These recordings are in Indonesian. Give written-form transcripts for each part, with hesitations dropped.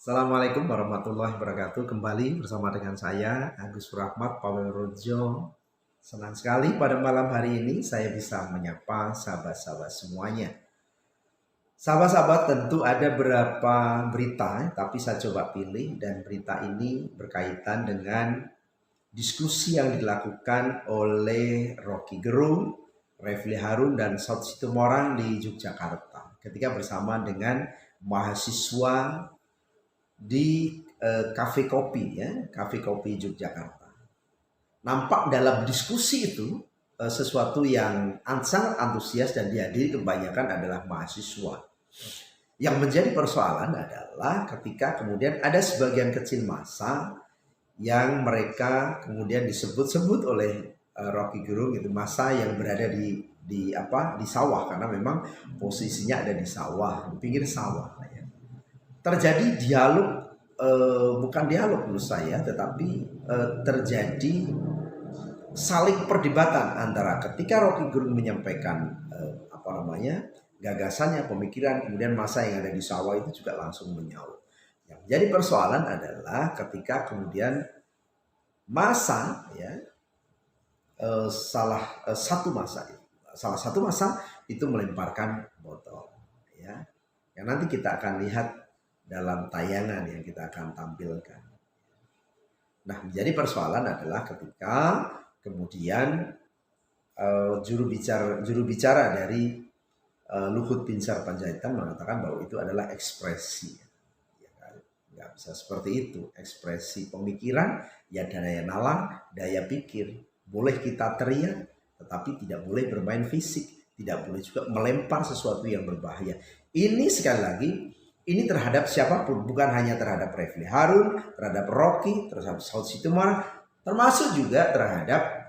Assalamualaikum warahmatullahi wabarakatuh. Kembali bersama dengan saya Agus Rahmat Pawerojo. Senang sekali pada malam hari ini saya bisa menyapa sahabat-sahabat semuanya. Sahabat-sahabat, tentu ada beberapa berita, tapi saya coba pilih dan berita ini berkaitan dengan diskusi yang dilakukan oleh Rocky Gerung, Refli Harun dan Saud Situmorang di Yogyakarta ketika bersama dengan mahasiswa di kafe kopi ya, kafe kopi Yogyakarta. Nampak dalam diskusi itu sesuatu yang sangat antusias dan dihadiri kebanyakan adalah mahasiswa. Yang menjadi persoalan adalah ketika kemudian ada sebagian kecil massa yang mereka kemudian disebut-sebut oleh Rocky Gerung, itu massa yang berada di sawah, karena memang posisinya ada di sawah, di pinggir sawah ya. Terjadi dialog, bukan dialog menurut saya, tetapi terjadi saling perdebatan antara ketika Rocky Gerung menyampaikan gagasannya, pemikiran, kemudian massa yang ada di sawah itu juga langsung menyaut. Yang jadi persoalan adalah ketika kemudian massa ya, salah satu massa itu melemparkan botol ya. Yang nanti kita akan lihat dalam tayangan yang kita akan tampilkan. Nah, menjadi persoalan adalah ketika kemudian juru bicara dari Luhut Binsar Panjaitan mengatakan bahwa itu adalah ekspresi. Ya kan? Nggak bisa seperti itu. Ekspresi pemikiran, ya daya nalar, daya pikir. Boleh kita teriak, tetapi tidak boleh bermain fisik. Tidak boleh juga melempar sesuatu yang berbahaya. Ini sekali lagi, ini terhadap siapapun, bukan hanya terhadap Refli Harun, terhadap Rocky, terhadap Saud Situmorang, termasuk juga terhadap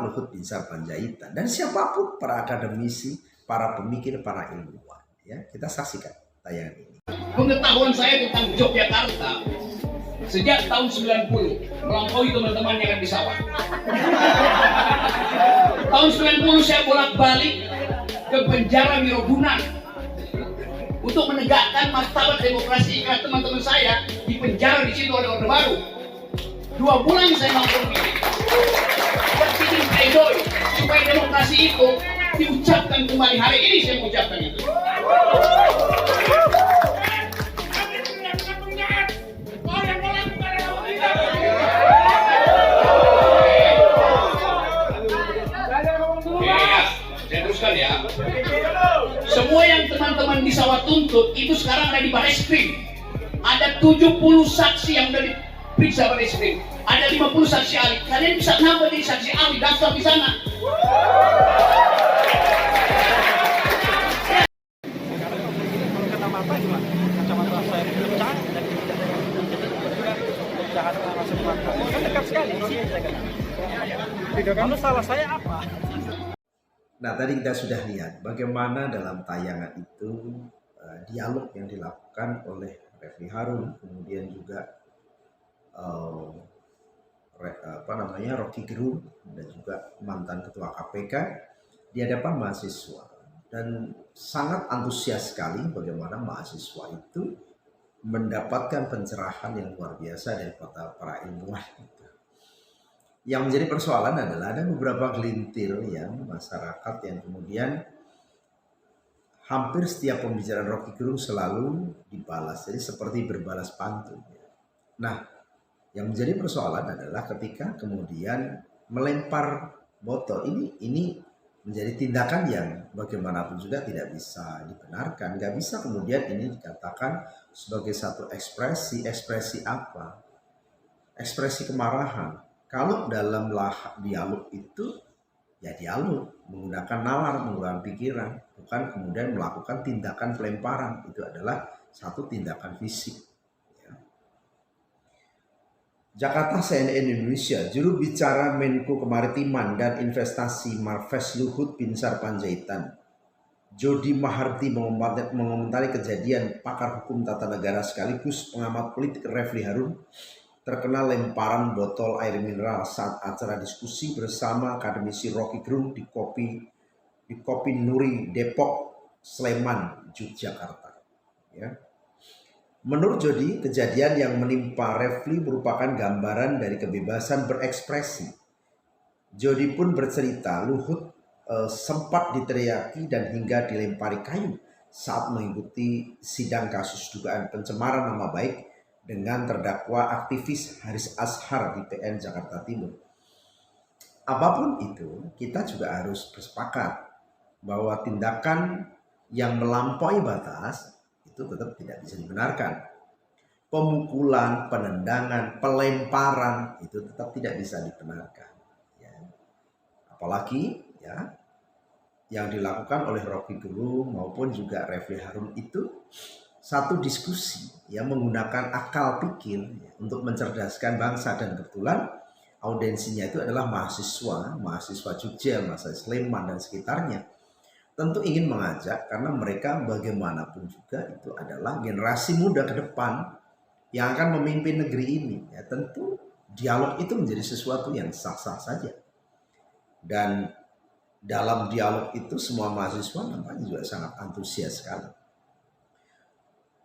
Luhut Binsar Panjaitan dan siapapun, para akademisi, para pemikir, para ilmuwan. Ya, kita saksikan tayangan ini. Pengetahuan saya tentang Yogyakarta sejak tahun 90 melampaui teman-teman yang di sawah. Tahun 90 saya bolak-balik ke penjara Wirogunan untuk menegakkan martabat demokrasi, karena teman-teman saya di penjara di situ ada Orde Baru. 2 bulan saya mampu bikin pledoi supaya demokrasi itu diucapkan kembali. Hari ini saya mengucapkan itu. Saya teruskan ya. Semua yang teman-teman di sawah tuntut itu sekarang ada di Barreskrim. Ada 70 saksi yang sudah diperiksa Barreskrim. Ada 50 saksi ahli. Kalian bisa nambah jadi saksi ahli, daftar di sana. Dekat sekali di sini saya kena. Kamu salah saya apa? Nah, tadi kita sudah lihat bagaimana dalam tayangan itu dialog yang dilakukan oleh Refli Harun, kemudian juga Rocky Gerung dan juga mantan ketua KPK di hadapan mahasiswa, dan sangat antusias sekali bagaimana mahasiswa itu mendapatkan pencerahan yang luar biasa dari para ilmuwan. Yang menjadi persoalan adalah ada beberapa gelintir yang masyarakat yang kemudian hampir setiap pembicaraan Rocky Gerung selalu dibalas, jadi seperti berbalas pantun. Nah, yang menjadi persoalan adalah ketika kemudian melempar botol ini menjadi tindakan yang bagaimanapun juga tidak bisa dibenarkan. Nggak bisa kemudian ini dikatakan sebagai satu ekspresi apa? Ekspresi kemarahan. Kalau dalam dialog itu ya dialog, menggunakan nalar, menggunakan pikiran, bukan kemudian melakukan tindakan pelemparan. Itu adalah satu tindakan fisik. Jakarta, CNN Indonesia, juru bicara Menko Kemaritiman dan Investasi Marves Luhut Binsar Panjaitan, Jody Maharti, mengomentari kejadian pakar hukum tata negara sekaligus pengamat politik Refli Harun terkena lemparan botol air mineral saat acara diskusi bersama akademisi Rocky Gerung di Kopi Nuri Depok, Sleman, Yogyakarta. Ya. Menurut Jody, kejadian yang menimpa Refli merupakan gambaran dari kebebasan berekspresi. Jody pun bercerita Luhut sempat diteriaki dan hingga dilempari kayu saat mengikuti sidang kasus dugaan pencemaran nama baik dengan terdakwa aktivis Haris Azhar di PN Jakarta Timur. Apapun itu, kita juga harus bersepakat bahwa tindakan yang melampaui batas itu tetap tidak bisa dibenarkan. Pemukulan, penendangan, pelemparan itu tetap tidak bisa dibenarkan. Ya. Apalagi ya yang dilakukan oleh Rocky Gerung maupun juga Refli Harun itu satu diskusi yang menggunakan akal pikir ya, untuk mencerdaskan bangsa, dan kebetulan audiensinya itu adalah mahasiswa Jogja, mahasiswa Sleman dan sekitarnya. Tentu ingin mengajak karena mereka bagaimanapun juga itu adalah generasi muda ke depan yang akan memimpin negeri ini. Ya, tentu dialog itu menjadi sesuatu yang sah-sah saja. Dan dalam dialog itu semua mahasiswa nampaknya juga sangat antusias sekali.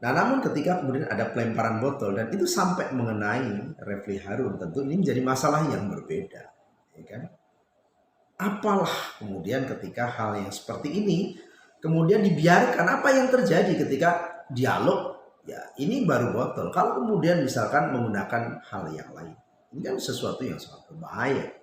Nah, namun ketika kemudian ada pelemparan botol dan itu sampai mengenai Refli Harun, tentu ini menjadi masalah yang berbeda, ya kan? Apalah kemudian ketika hal yang seperti ini kemudian dibiarkan, apa yang terjadi ketika dialog? Ya, ini baru botol. Kalau kemudian misalkan menggunakan hal yang lain, ini kan sesuatu yang sangat berbahaya.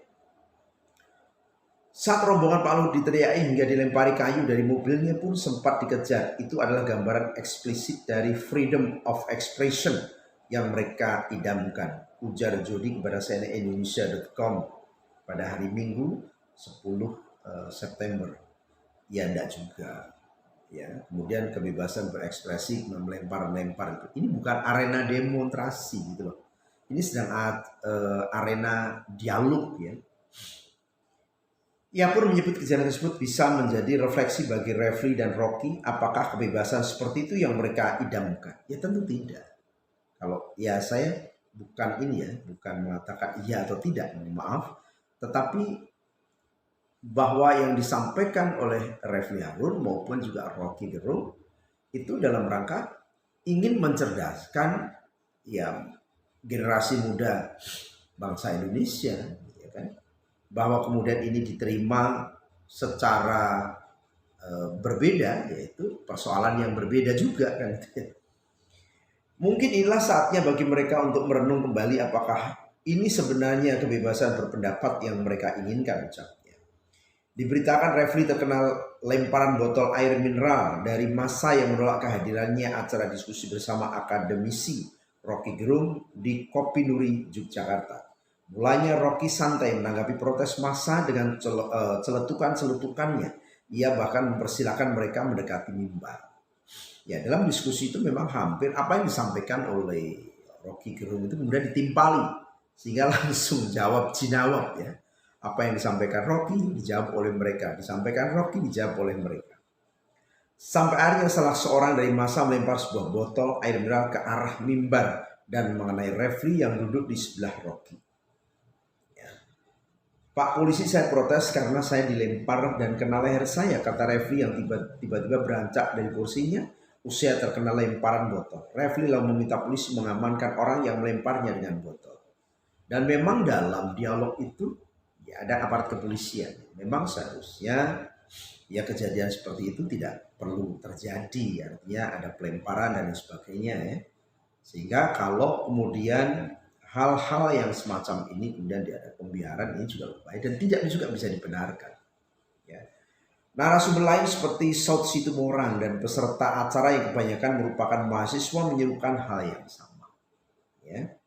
Saat rombongan Pak Luhut diteriaki hingga dilempari kayu dari mobilnya pun sempat dikejar. Itu adalah gambaran eksplisit dari freedom of expression yang mereka idamkan, ujar Jody kepada cnnindonesia.com pada hari Minggu 10 September. Ya enggak juga. Ya, kemudian kebebasan berekspresi, melempar-lempar ini bukan arena demonstrasi gitu loh. Ini sedang arena dialog ya. Ia pun menyebut kejadian tersebut bisa menjadi refleksi bagi Refli dan Rocky. Apakah kebebasan seperti itu yang mereka idamkan? Ya tentu tidak. Kalau ya saya bukan mengatakan iya atau tidak, maaf. Tetapi bahwa yang disampaikan oleh Refli Harun maupun juga Rocky Gerung itu dalam rangka ingin mencerdaskan ya generasi muda bangsa Indonesia, ya kan? Bahwa kemudian ini diterima secara berbeda, yaitu persoalan yang berbeda juga kan. Mungkin inilah saatnya bagi mereka untuk merenung kembali apakah ini sebenarnya kebebasan berpendapat yang mereka inginkan, ucapnya. Diberitakan Refli terkenal lemparan botol air mineral dari massa yang menolak kehadirannya acara diskusi bersama akademisi Rocky Gerung di Kopi Nuri, Yogyakarta. Mulanya Rocky santai menanggapi protes massa dengan celetukan-celetukannya. Ia bahkan mempersilahkan mereka mendekati mimbar. Ya, dalam diskusi itu memang hampir apa yang disampaikan oleh Rocky Gerung itu kemudian ditimpali sehingga langsung jawab jinawab ya. Apa yang disampaikan Rocky dijawab oleh mereka, disampaikan Rocky dijawab oleh mereka. Sampai akhirnya salah seorang dari massa melempar sebuah botol air mineral ke arah mimbar dan mengenai Refli yang duduk di sebelah Rocky. Ya. Pak polisi, saya protes karena saya dilempar dan kena leher saya, kata Refli yang tiba-tiba beranjak dari kursinya usai terkena lemparan botol. Refli lalu meminta polisi mengamankan orang yang melemparnya dengan botol. Dan memang dalam dialog itu ya ada aparat kepolisian. Memang seharusnya ya kejadian seperti itu tidak perlu terjadi. Artinya ada pelemparan dan sebagainya ya. Sehingga kalau kemudian hal-hal yang semacam ini kemudian ada pembiaran, ini juga berbahaya dan tidak juga bisa dibenarkan. Ya. Narasumber lain seperti Saud Situmorang dan peserta acara yang kebanyakan merupakan mahasiswa menyerukan hal yang sama. Ya.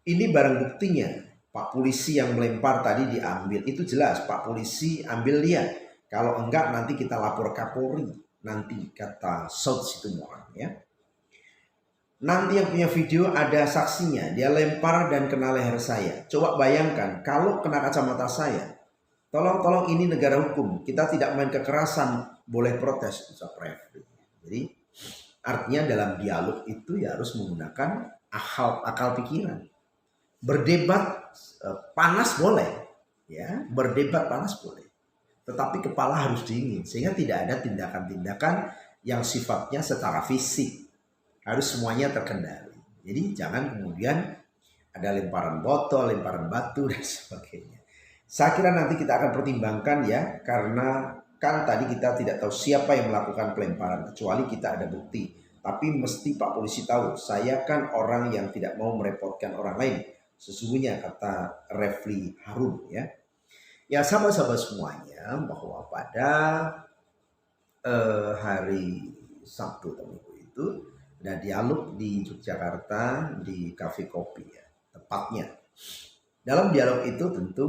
Ini barang buktinya. Pak polisi yang melempar tadi diambil, itu jelas Pak polisi ambil lihat. Kalau enggak nanti kita lapor Kapolri, nanti kata Saud Situmorang ya. Nanti yang punya video ada saksinya, dia lempar dan kena leher saya. Coba bayangkan kalau kena kacamata saya. Tolong ini negara hukum, kita tidak main kekerasan, boleh protes, ucap Refli. Jadi artinya dalam dialog itu ya harus menggunakan akal pikiran. Berdebat panas boleh, ya, berdebat panas boleh, tetapi kepala harus dingin sehingga tidak ada tindakan-tindakan yang sifatnya secara fisik. harus semuanya terkendali. Jadi jangan kemudian ada lemparan botol, lemparan batu dan sebagainya. Saya kira nanti kita akan pertimbangkan ya, karena kan tadi kita tidak tahu siapa yang melakukan pelemparan kecuali kita ada bukti. Tapi mesti Pak Polisi tahu, saya kan orang yang tidak mau merepotkan orang lain. Sesungguhnya kata Refli Harun ya. Ya sahabat-sahabat semuanya, bahwa pada hari Sabtu itu ada dialog di Yogyakarta di Cafe Kopi ya, tepatnya. Dalam dialog itu tentu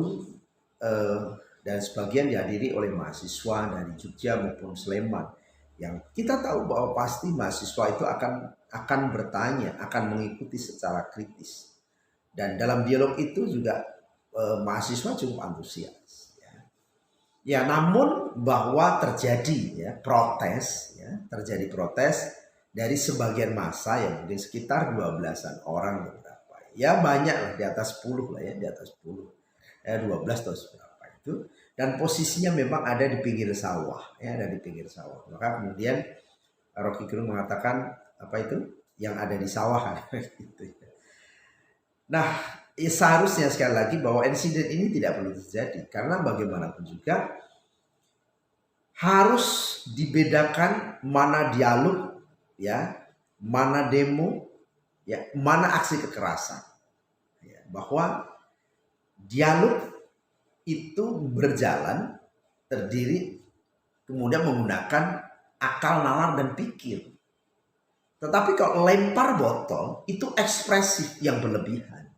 dan sebagian dihadiri oleh mahasiswa dari Jogja maupun Sleman, yang kita tahu bahwa pasti mahasiswa itu akan bertanya, akan mengikuti secara kritis. Dan dalam dialog itu juga mahasiswa cukup antusias. Ya, namun bahwa terjadi ya protes, ya terjadi protes dari sebagian massa yang mungkin sekitar 12-an orang beberapa. Ya banyak lah, di atas 10 lah ya, di atas 10. 12 atau berapa itu. Dan posisinya memang ada di pinggir sawah, ya ada di pinggir sawah. Maka kemudian Rocky Gerung mengatakan apa itu yang ada di sawah gitu. Nah, seharusnya sekali lagi bahwa insiden ini tidak perlu terjadi, karena bagaimanapun juga harus dibedakan mana dialog, ya, mana demo, ya, mana aksi kekerasan. Ya, bahwa dialog itu berjalan, terdiri, kemudian menggunakan akal, nalar, dan pikir. Tetapi kalau lempar botol itu ekspresif yang berlebihan.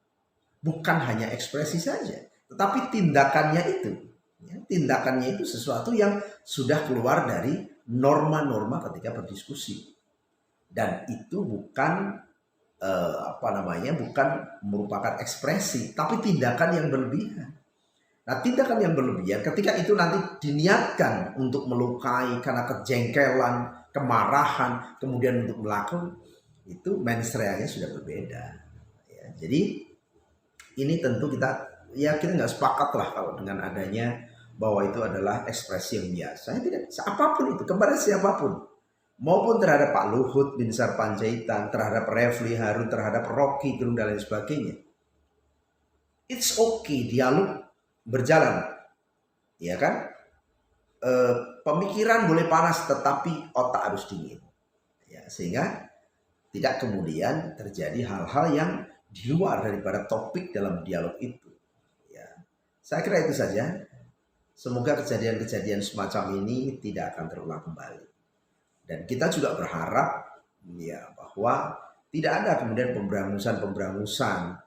Bukan hanya ekspresi saja, tetapi tindakannya itu. Ya, tindakannya itu sesuatu yang sudah keluar dari norma-norma ketika berdiskusi. Dan itu bukan bukan merupakan ekspresi, tapi tindakan yang berlebihan. Nah, tindakan yang berlebihan ketika itu nanti diniatkan untuk melukai karena kejengkelan, kemarahan, kemudian untuk melakukan, itu mensreanya sudah berbeda. Ya, jadi ini tentu kita nggak sepakat lah kalau dengan adanya bahwa itu adalah ekspresi yang biasa. Tidak, apapun itu, kepada siapapun, maupun terhadap Pak Luhut Binsar Panjaitan, terhadap Refli Harun, terhadap Rocky Gerung dan lain sebagainya. It's okay, dialog berjalan, ya kan? Pemikiran boleh panas, tetapi otak harus dingin, ya, sehingga tidak kemudian terjadi hal-hal yang di luar daripada topik dalam dialog itu. Ya, saya kira itu saja. Semoga kejadian-kejadian semacam ini tidak akan terulang kembali. Dan kita juga berharap, ya, bahwa tidak ada kemudian pemberangusan,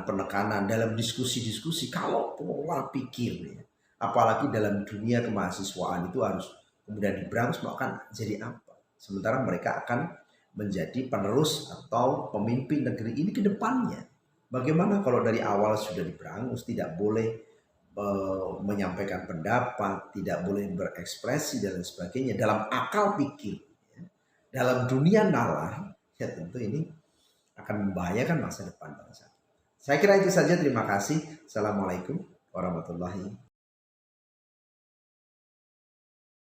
penekanan dalam diskusi-diskusi kalau pola pikir, ya. Apalagi dalam dunia kemahasiswaan itu harus kemudian diberangus, maka akan jadi apa? Sementara mereka akan menjadi penerus atau pemimpin negeri ini ke depannya. Bagaimana kalau dari awal sudah diberangus, tidak boleh menyampaikan pendapat, tidak boleh berekspresi dan lain sebagainya dalam akal pikir, ya. Dalam dunia nalar, ya tentu ini akan membahayakan masa depan bangsa. Saya kira itu saja. Terima kasih. Assalamualaikum warahmatullahi wabarakatuh.